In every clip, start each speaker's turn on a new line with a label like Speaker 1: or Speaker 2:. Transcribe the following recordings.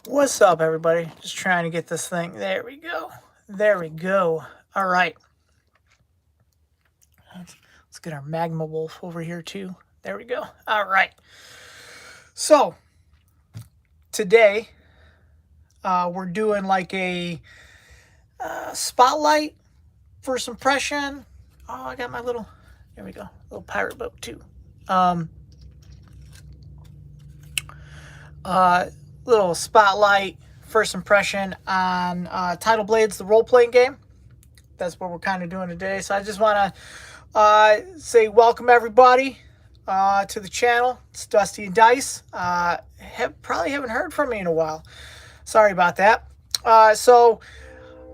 Speaker 1: What's up, everybody? Just trying to get this thing. There we go. There we go. All right. Let's get our Magma Wolf over here, too. There we go. All right. So, today, we're doing like a spotlight, first impression. Oh, I got my little, there we go, little pirate boat, too. Little spotlight, first impression on Tidal Blades, the role-playing game. That's what we're kind of doing today. So I just want to say welcome, everybody, to the channel. It's Dusty and Dice. Probably haven't heard from me in a while. Sorry about that. To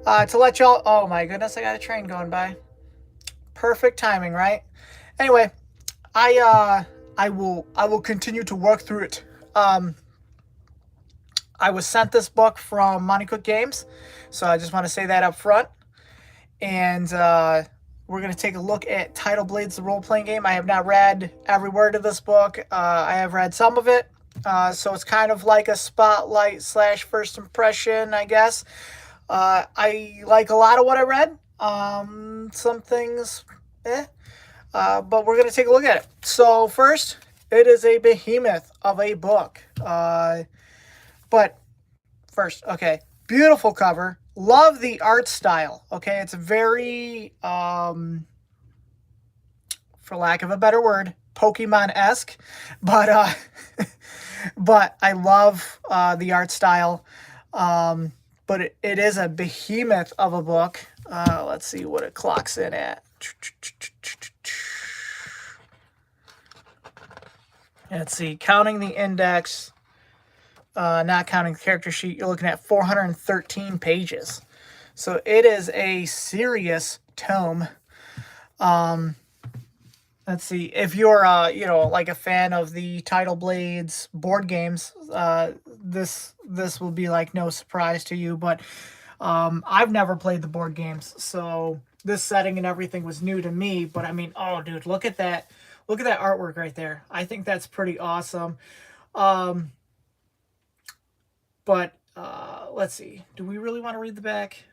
Speaker 1: let y'all... Oh, my goodness, I got a train going by. Perfect timing, right? Anyway, I will continue to work through it. I was sent this book from Monte Cook Games, so I just want to say that up front. And we're going to take a look at Tidal Blades, the role-playing game. I have not read every word of this book. I have read some of it, so it's kind of like a spotlight / first impression, I guess. I like a lot of what I read. Some things, but we're going to take a look at it. So first, it is a behemoth of a book. But first, okay, beautiful cover. Love the art style. Okay, it's very, for lack of a better word, Pokemon-esque, but but I love the art style. But it is a behemoth of a book. Let's see what it clocks in at. Let's see, counting the index. Not counting the character sheet, you're looking at 413 pages. So it is a serious tome. Let's see, if you're, like a fan of the Tidal Blades board games, this will be like no surprise to you. But I've never played the board games, so this setting and everything was new to me. But I mean, oh, dude, look at that! Look at that artwork right there. I think that's pretty awesome. But let's see. Do we really want to read the back?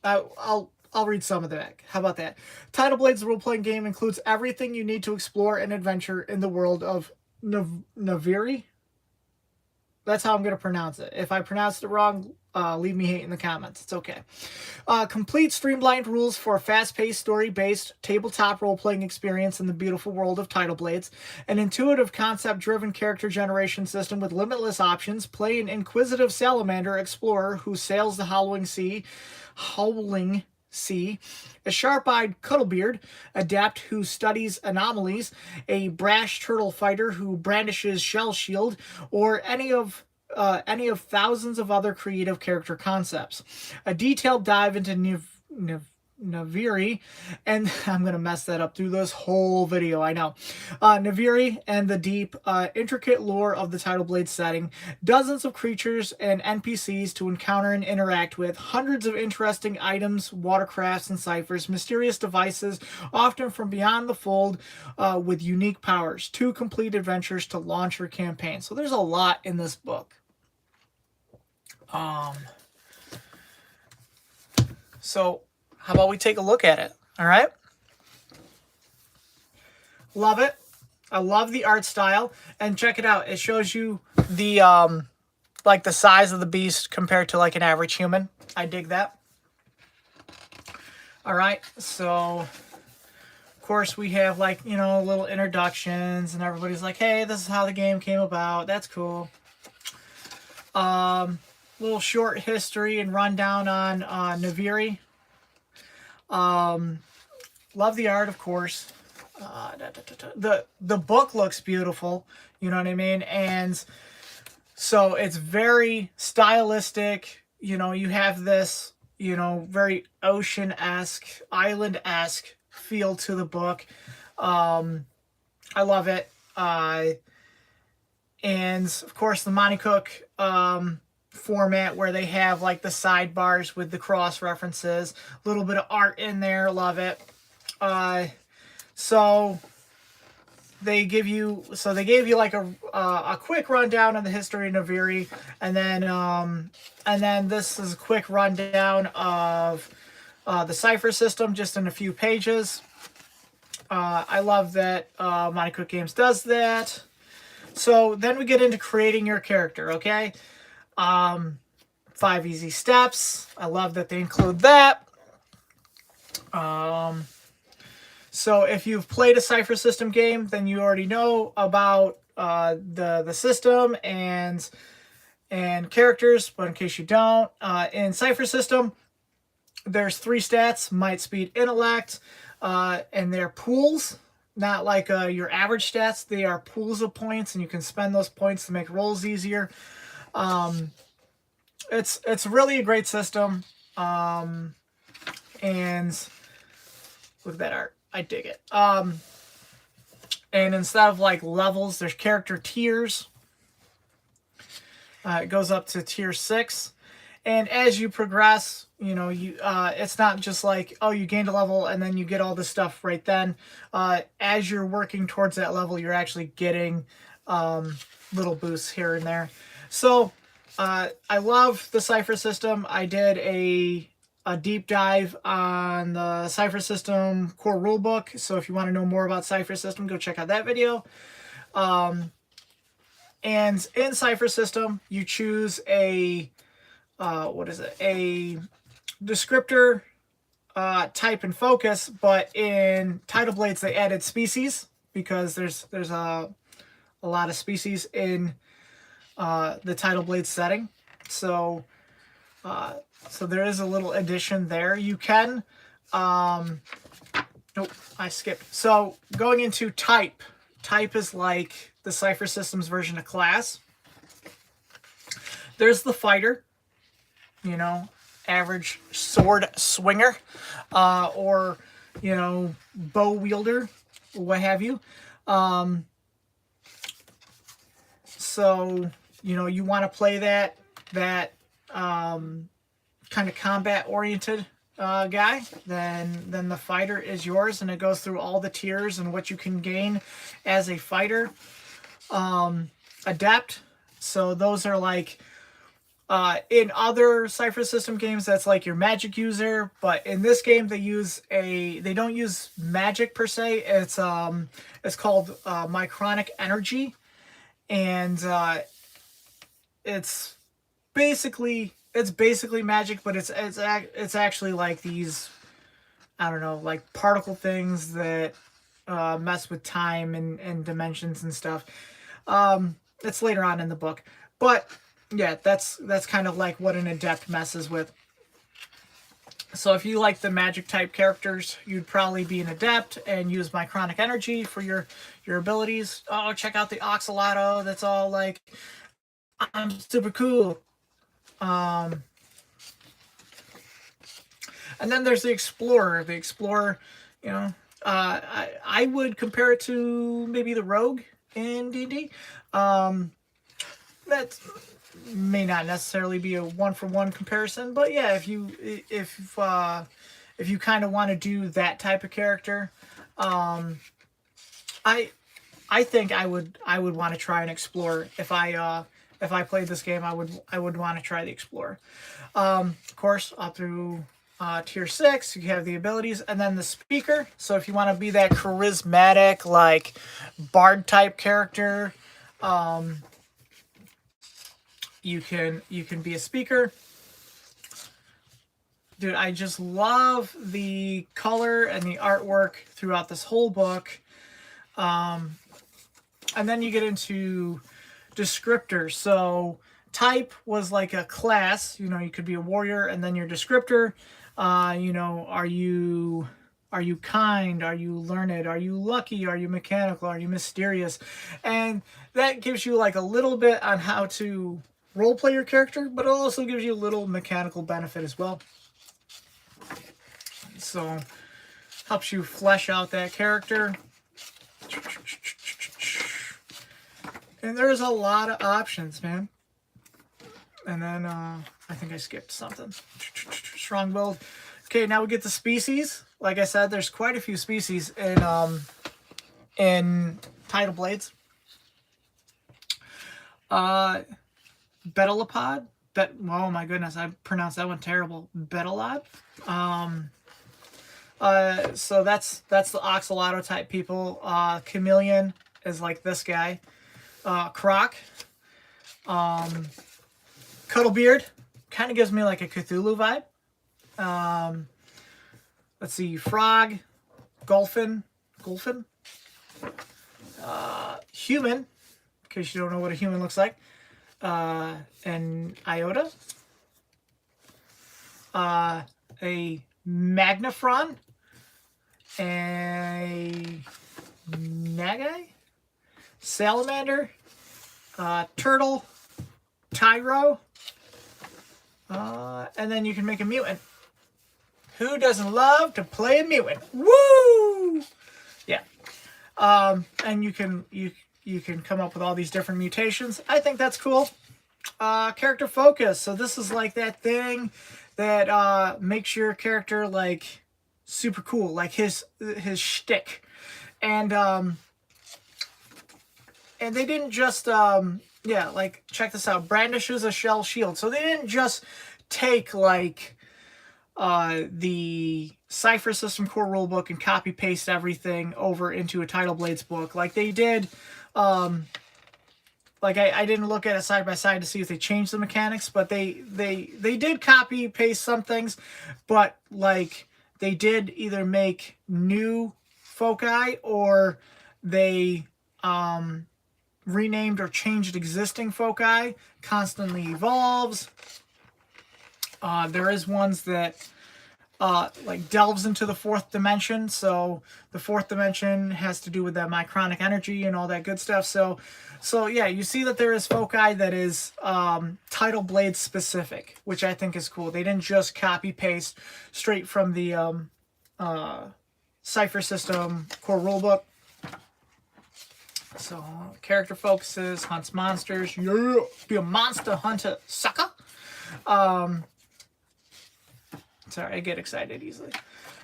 Speaker 1: I'll read some of the back. How about that? Tidal Blades, the role-playing game, includes everything you need to explore and adventure in the world of Naviri. That's how I'm going to pronounce it. If I pronounced it wrong, leave me hate in the comments. It's okay. Complete streamlined rules for a fast-paced, story-based, tabletop role-playing experience in the beautiful world of Tidal Blades. An intuitive, concept-driven character generation system with limitless options. Play an inquisitive salamander explorer who sails the howling sea. A sharp-eyed Cuddlebeard adept who studies anomalies, a brash turtle fighter who brandishes shell shield, or any of thousands of other creative character concepts. A detailed dive into Naviri, and I'm going to mess that up through this whole video, I know. Naviri and the deep, intricate lore of the Tidal Blade setting, dozens of creatures and NPCs to encounter and interact with, hundreds of interesting items, watercrafts, and ciphers, mysterious devices, often from beyond the fold, with unique powers, 2 complete adventures to launch your campaign. So there's a lot in this book. So how about we take a look at it? All right. Love it. I love the art style. And check it out. It shows you the, like the size of the beast compared to like an average human. I dig that. All right. So, of course, we have like, little introductions and everybody's like, hey, this is how the game came about. That's cool. Little short history and rundown on Naviri. Love the art, of course. The book looks beautiful, you know what I mean? And so it's very stylistic. You have this, very ocean-esque, island-esque feel to the book. I love it. And of course the Monte Cook format where they have like the sidebars with the cross references, a little bit of art in there. Love it. So they gave you like a quick rundown of the history of Naviri, and then this is a quick rundown of the cipher system, just in a few pages. I love that Monte Cook Games does that. So then we get into creating your character, okay? 5 easy steps. I love that they include that. So if you've played a cipher system game, then you already know about the system and characters. But in case you don't, in cipher system, there's 3 stats: might, speed, intellect, and they're pools, not like your average stats. They are pools of points, and you can spend those points to make rolls easier. It's really a great system, and look at that art. I dig it. And instead of like levels, there's character tiers. It goes up to tier 6, and as you progress, you know, it's not just like, oh, you gained a level and then you get all this stuff right then. As you're working towards that level, you're actually getting little boosts here and there. So I love the cipher system. I did a deep dive on the cipher system core rulebook, so if you want to know more about cipher system, go check out that video. And in cipher system, you choose a a descriptor, type, and focus. But in Tidal Blades, they added species, because there's a lot of species in the Tidal Blades setting. So there is a little addition there. You can, nope, I skipped. So going into type. Type is like the cipher system's version of class. There's the fighter, you know, average sword swinger, or, you know, bow wielder, what have you. So, you know, you want to play that kind of combat oriented guy, then the fighter is yours, and it goes through all the tiers and what you can gain as a fighter. Adept, so those are like in other cipher system games, that's like your magic user, but in this game they don't use magic per se. It's called micronic energy, and it's basically magic, but it's actually like these, I don't know, like particle things that mess with time and dimensions and stuff. It's later on in the book, but yeah, that's kind of like what an adept messes with. So if you like the magic type characters, you'd probably be an adept and use micronic energy for your abilities. Oh, check out the oxalato. That's all like, I'm super cool. And then there's the explorer. The explorer, you know, I would compare it to maybe the rogue in D&D. That may not necessarily be a one-for-one comparison, but yeah, if you kind of want to do that type of character, I think I would want to try an explorer. If I played this game, I would want to try the explorer. Of course, up through tier 6, you have the abilities, and then the speaker. So if you want to be that charismatic, like bard type character, you can be a speaker. Dude, I just love the color and the artwork throughout this whole book. And then you get into descriptors. So type was like a class, you know, you could be a warrior, and then your descriptor, you know, are you kind? Are you learned? Are you lucky? Are you mechanical? Are you mysterious? And that gives you like a little bit on how to role play your character, but it also gives you a little mechanical benefit as well. So helps you flesh out that character. And there's a lot of options, man. And then I think I skipped something. Strong build. Okay, now we get the species. Like I said, there's quite a few species in Tidal Blades. Betalopod. Oh my goodness, I pronounced that one terrible. Betalod. So that's the Oxalotl type people. Chameleon is like this guy. Croc. Cuddlebeard. Kind of gives me like a Cthulhu vibe. Let's see. Frog. Golfin. Human. In case you don't know what a human looks like. An Iota. A Magnaphron. A Nagai. Salamander. Turtle. Tyro. And then you can make a mutant. Who doesn't love to play a mutant? Woo! Yeah. And you can come up with all these different mutations. I think that's cool. Character focus. So this is like that thing that makes your character like super cool, like his shtick. And they didn't just yeah, like check this out. Brandishes a shell shield. So they didn't just take like the Cypher System core rulebook and copy paste everything over into a Tidal Blades book like they did. Like I didn't look at it side by side to see if they changed the mechanics, but they did copy paste some things, but like they did either make new foci or they renamed or changed existing foci. Constantly evolves. There is ones that like delves into the fourth dimension. So the fourth dimension has to do with that micronic energy and all that good stuff. So yeah, you see that there is foci that is Tidal Blades specific, which I think is cool. They didn't just copy paste straight from the Cypher System core rulebook. So character focuses, hunts monsters. Yeah, be a monster hunter, sucker. Sorry, I get excited easily.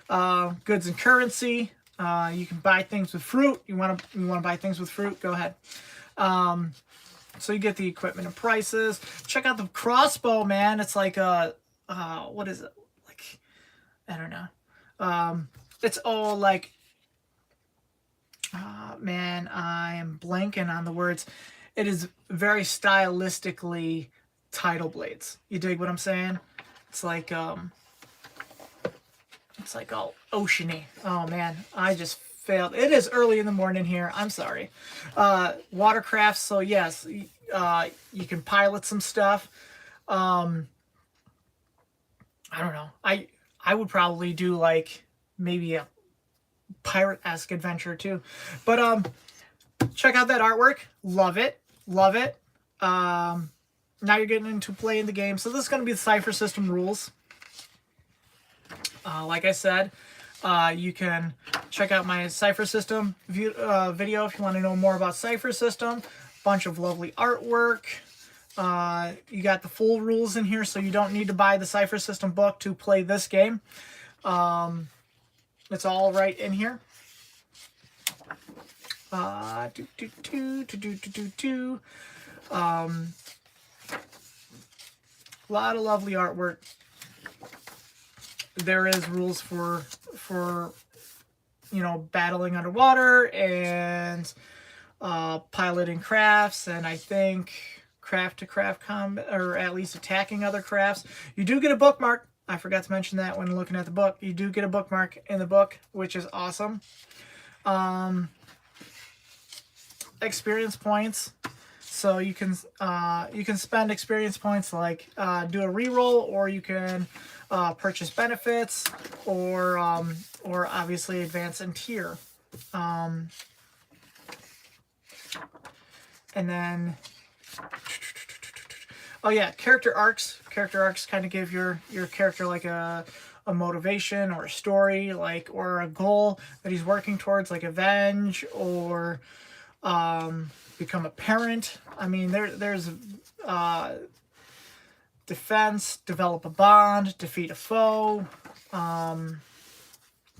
Speaker 1: Goods and currency. You can buy things with fruit. You want to buy things with fruit? Go ahead. So you get the equipment and prices. Check out the crossbow, man. It's like a what is it? Like I don't know. It's all like man, I am blanking on the words. It is very stylistically Tidal Blades. You dig what I'm saying? It's like all oceany. Oh man, I just failed. It is early in the morning here. I'm sorry. Watercraft. So yes, you can pilot some stuff. I don't know. I would probably do like maybe a pirate-esque adventure too. But check out that artwork. Love it. Love it. Now you're getting into playing the game. So this is going to be the Cypher System rules. Like I said, you can check out my Cypher System video if you want to know more about Cypher System. Bunch of lovely artwork. You got the full rules in here, so you don't need to buy the Cypher System book to play this game. It's all right in here. A lot of lovely artwork. There is rules for you know, battling underwater and piloting crafts, and I think craft to craft combat, or at least attacking other crafts. You do get a bookmark. I forgot to mention that when looking at the book. You do get a bookmark in the book, which is awesome. Experience points. So you can spend experience points like do a reroll, or you can purchase benefits, or obviously advance in tier. And then, oh yeah, character arcs. Character arcs kind of give your character like a motivation or a story, like, or a goal that he's working towards, like avenge or become a parent. I mean, there's defense, develop a bond, defeat a foe,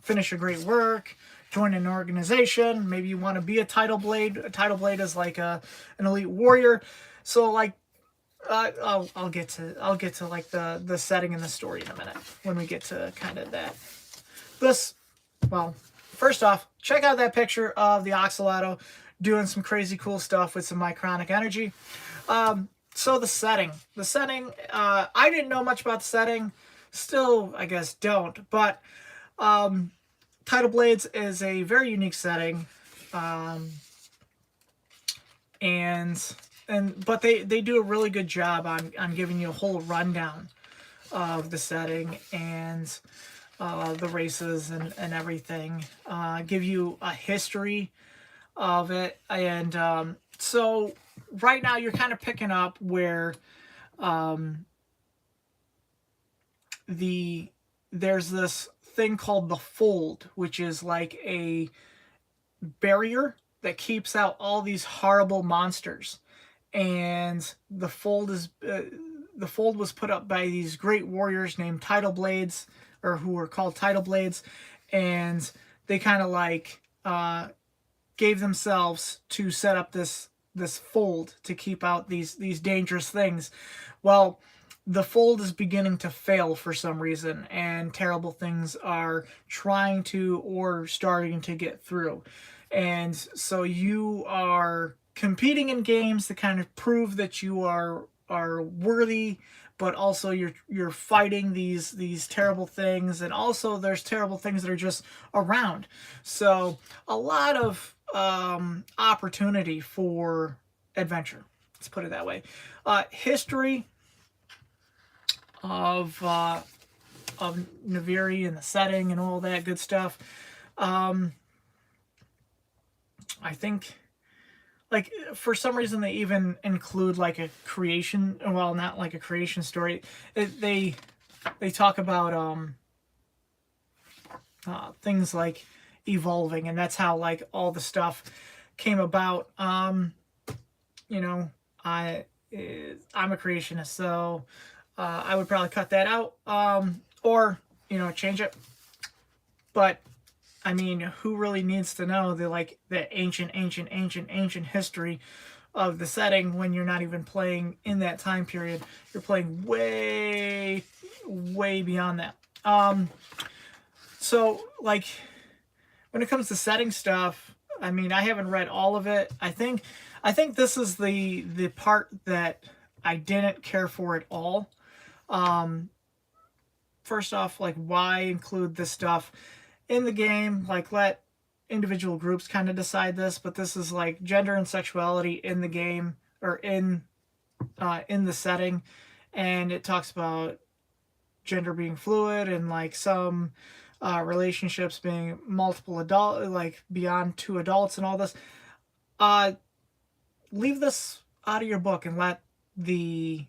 Speaker 1: finish a great work, join an organization. Maybe you want to be a Tidal Blade. A Tidal Blade is like an elite warrior. So like, I'll get to like the setting and the story in a minute when we get to kind of that. Well, first off, check out that picture of the Oxalato doing some crazy cool stuff with some Mycronic energy. So the setting, I didn't know much about the setting. Still, I guess, don't. But Tidal Blades is a very unique setting. But they do a really good job on giving you a whole rundown of the setting and the races and everything. Give you a history of it. And so right now you're kind of picking up where there's this thing called the fold, which is like a barrier that keeps out all these horrible monsters. And the fold was put up by these great warriors named Tidal Blades, or who were called Tidal Blades, and they kind of like gave themselves to set up this fold to keep out these dangerous things. Well, the fold is beginning to fail for some reason, and terrible things are trying to or starting to get through. And so you are competing in games to kind of prove that you are worthy, but also you're fighting these terrible things, and also there's terrible things that are just around. So a lot of opportunity for adventure. Let's put it that way. History of Naviri and the setting and all that good stuff. I think, like, for some reason they even include like a creation, well, not like a creation story. They talk about things like evolving, and that's how like all the stuff came about. You know, I'm a creationist, so I would probably cut that out, or change it. But I mean, who really needs to know the ancient history of the setting when you're not even playing in that time period? You're playing way beyond that. So like, when it comes to setting stuff, I mean, I haven't read all of it. I think this is the part that I didn't care for at all. First off, like, why include this stuff in the game? Like, let individual groups kind of decide this, but this is like gender and sexuality in the game, or in the setting, and it talks about gender being fluid, and like some relationships being multiple adult, like beyond two adults, and all this. Leave this out of your book and let the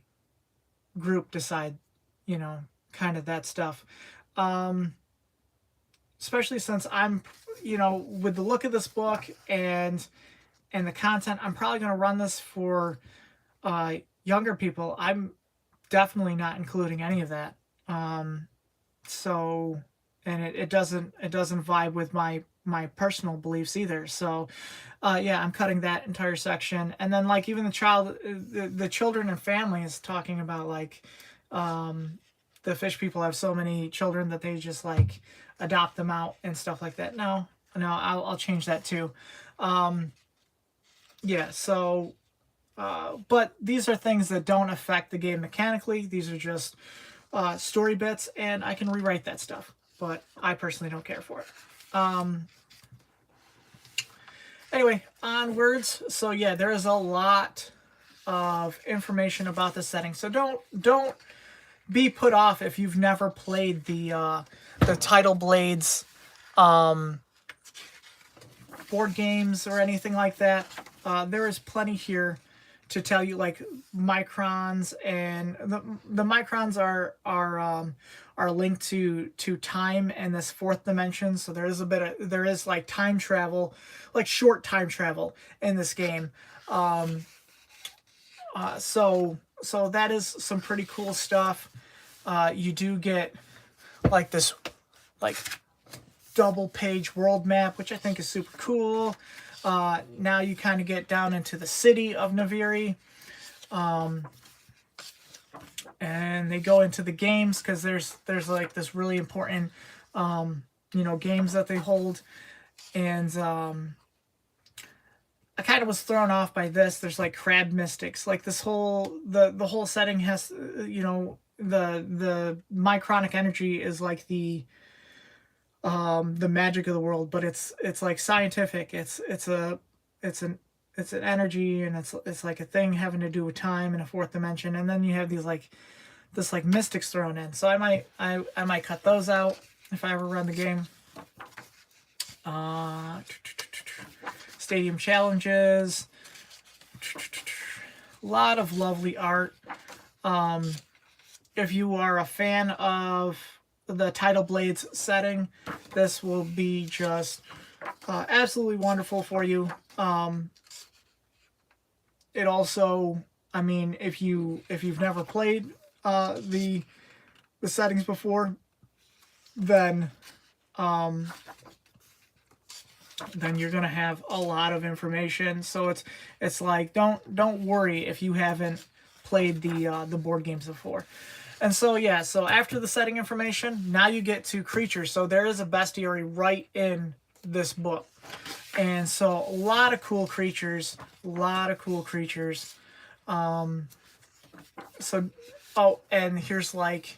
Speaker 1: group decide, kind of that stuff. Especially since I'm, with the look of this book and the content, I'm probably going to run this for younger people. I'm definitely not including any of that. So, and it doesn't vibe with my personal beliefs either. So, yeah, I'm cutting that entire section. And then like even the children and families, talking about like, the fish people have so many children that they just like adopt them out and stuff like that. No, I'll change that too. Yeah, so, but these are things that don't affect the game mechanically. These are just story bits, and I can rewrite that stuff, but I personally don't care for it. Anyway, onwards. So yeah, there is a lot of information about the setting. So don't be put off if you've never played the Tidal Blades board games or anything like that. There is plenty here to tell you, like microns, and the microns are linked to time and this fourth dimension. So there is like time travel, like short time travel in this game. So that is some pretty cool stuff. You do get like this, like double page world map, which I think is super cool. Now you kind of get down into the city of Naviri. And they go into the games because there's like this really important games that they hold. And I kind of was thrown off by this. There's like crab mystics, like this whole the whole setting has the mycronic energy is like the magic of the world, but it's like scientific. It's an energy, and it's like a thing having to do with time in a fourth dimension. And then you have these like mystics thrown in. So I might cut those out if I ever run the game. Stadium challenges. A lot of lovely art. If you are a fan of the Tidal Blades setting, this will be just absolutely wonderful for you. It also, I mean, if you've never played the settings before, then you're gonna have a lot of information. So it's like don't worry if you haven't played the board games before. And so yeah, so after the setting information, now you get to creatures. So there is a bestiary right in this book. And so a lot of cool creatures, So, oh, and here's like,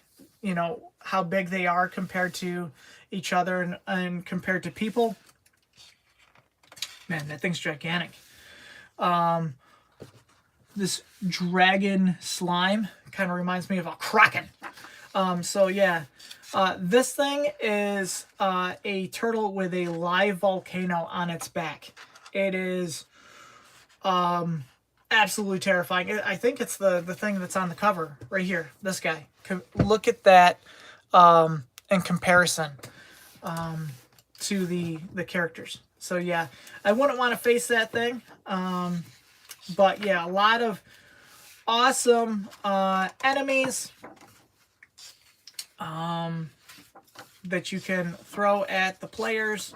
Speaker 1: how big they are compared to each other and compared to people. Man, that thing's gigantic. This dragon slime kind of reminds me of a kraken. So yeah, this thing is a turtle with a live volcano on its back. It is absolutely terrifying. I think it's the thing that's on the cover right here. This guy. Look at that in comparison to the characters. So yeah, I wouldn't want to face that thing. But yeah, a lot of awesome enemies that you can throw at the players,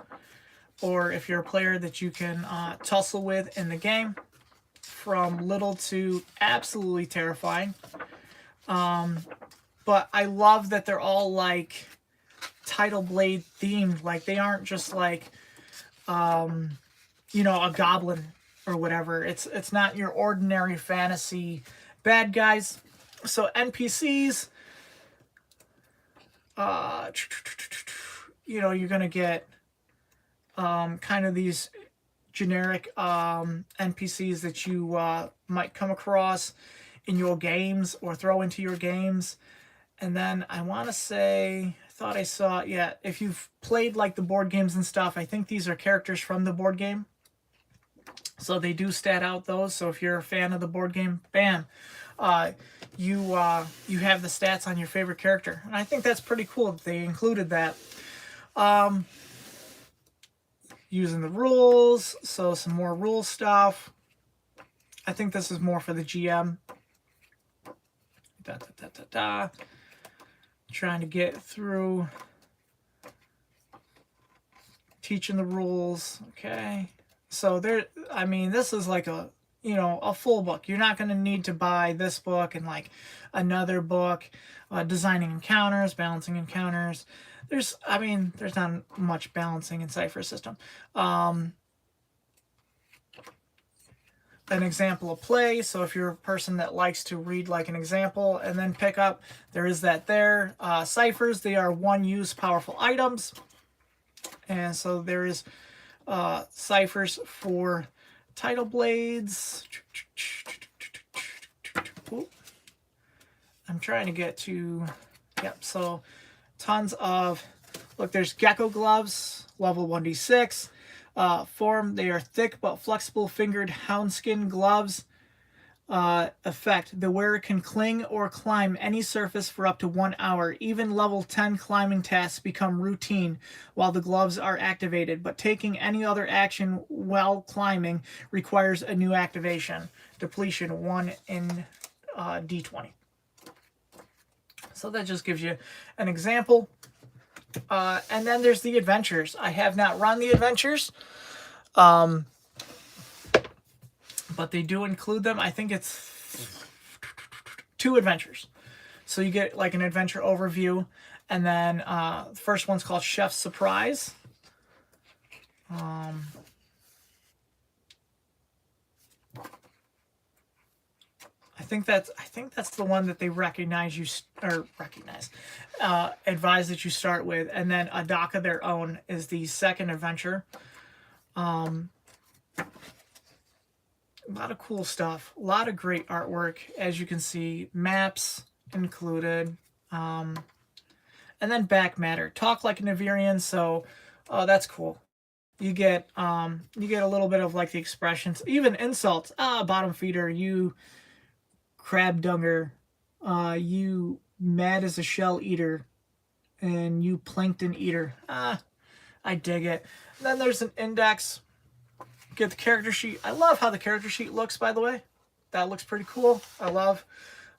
Speaker 1: or if you're a player that you can tussle with in the game, from little to absolutely terrifying. But I love that they're all like Tidal Blade themed. Like they aren't just like a goblin or whatever. It's not your ordinary fantasy bad guys. So NPCs, you're gonna get kind of these generic NPCs that you might come across in your games or throw into your games. And then I want to say, I thought I saw, yeah, if you've played like the board games and stuff, I think these are characters from the board game. So they do stat out those. So if you're a fan of the board game, bam, you have the stats on your favorite character. And I think that's pretty cool that they included that. Using the rules, so some more rule stuff. I think this is more for the GM. Trying to get through teaching the rules. Okay. So this is like a full book. You're not going to need to buy this book and like another book, designing encounters, balancing encounters. There's not much balancing in Cypher System. An example of play. So if you're a person that likes to read like an example and then pick up, there is that there. Ciphers, they are one-use powerful items. And so there is ciphers for Tidal Blades. I'm trying to get to, yep, so tons of, look, there's gecko gloves, level 1d6. Form, they are thick but flexible fingered houndskin gloves. Effect, the wearer can cling or climb any surface for up to 1 hour. Even level 10 climbing tasks become routine while the gloves are activated, but taking any other action while climbing requires a new activation. Depletion 1 in D20. So that just gives you an example And then there's the adventures. I have not run the adventures, but they do include them. I think it's 2 adventures. So you get like an adventure overview, and then the first one's called Chef's Surprise. I think that's the one that they advise that you start with, and then A Dock of Their Own is the second adventure. A lot of cool stuff, a lot of great artwork, as you can see, maps included, and then back matter. Talk like a Navirian, so that's cool. You get a little bit of like the expressions, even insults. Bottom feeder, you crab dunger, you mad as a shell eater, and you plankton eater. I dig it. And then there's an index. Get the character sheet. I love how the character sheet looks, by the way. That looks pretty cool. I love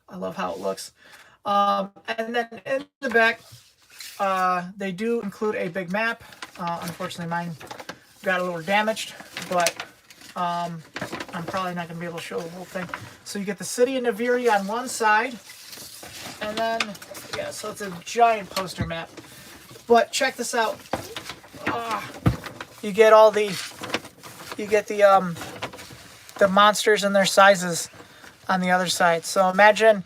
Speaker 1: how it looks. And then in the back, they do include a big map. Unfortunately, mine got a little damaged, but I'm probably not going to be able to show the whole thing. So you get the city of Naviri on one side, and then, yeah, so it's a giant poster map. But check this out. You get the monsters and their sizes on the other side. So imagine,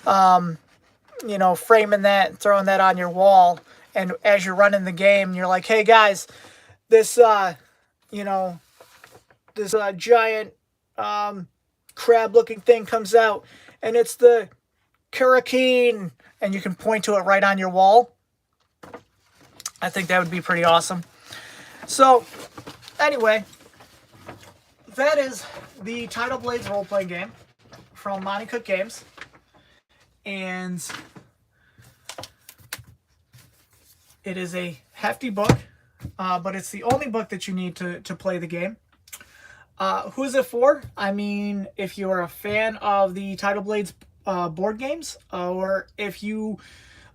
Speaker 1: framing that, throwing that on your wall, and as you're running the game, you're like, hey guys, this giant crab-looking thing comes out, and it's the Curricane, and you can point to it right on your wall. I think that would be pretty awesome. So, anyway, that is the Tidal Blades Roleplaying Game from Monte Cook Games. And it is a hefty book, but it's the only book that you need to play the game. Who's it for? I mean, if you're a fan of the Tidal Blades board games, or if you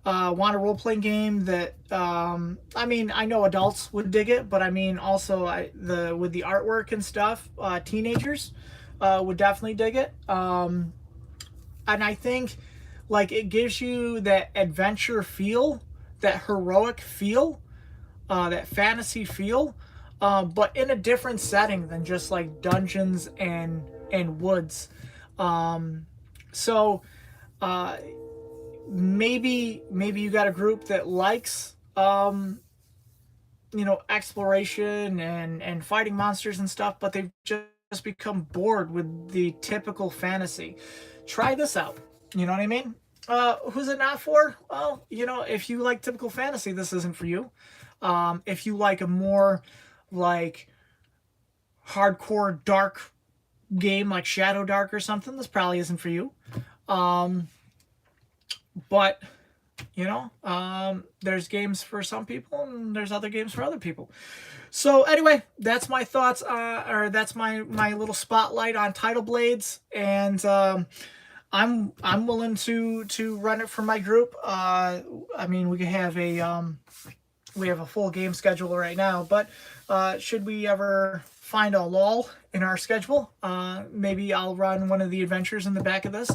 Speaker 1: want a role-playing game that, I know adults would dig it, but I mean also with the artwork and stuff, teenagers would definitely dig it. And I think like it gives you that adventure feel, that heroic feel, that fantasy feel, but in a different setting than just like dungeons and woods. Maybe you got a group that likes exploration and fighting monsters and stuff, but they've just become bored with the typical fantasy. Try this out. You know what I mean? Who's it not for? Well, if you like typical fantasy, this isn't for you. If you like a more like hardcore dark game like Shadow Dark or something, this probably isn't for you. But there's games for some people and there's other games for other people. So anyway, that's my thoughts, or that's my little spotlight on Tidal Blades, and I'm willing to run it for my group. We have a full game schedule right now, but should we ever find a lull in our schedule, maybe I'll run one of the adventures in the back of this,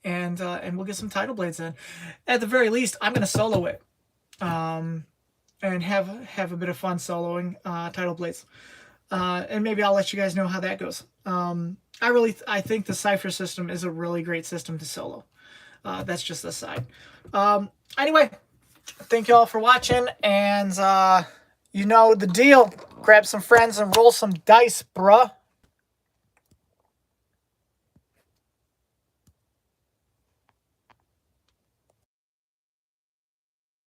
Speaker 1: and we'll get some Tidal Blades in. At the very least, I'm going to solo it, and have a bit of fun soloing Tidal Blades, and maybe I'll let you guys know how that goes. I think the Cypher system is a really great system to solo. That's just the side. Anyway, thank you all for watching, and you know the deal. Grab some friends and roll some dice, bruh.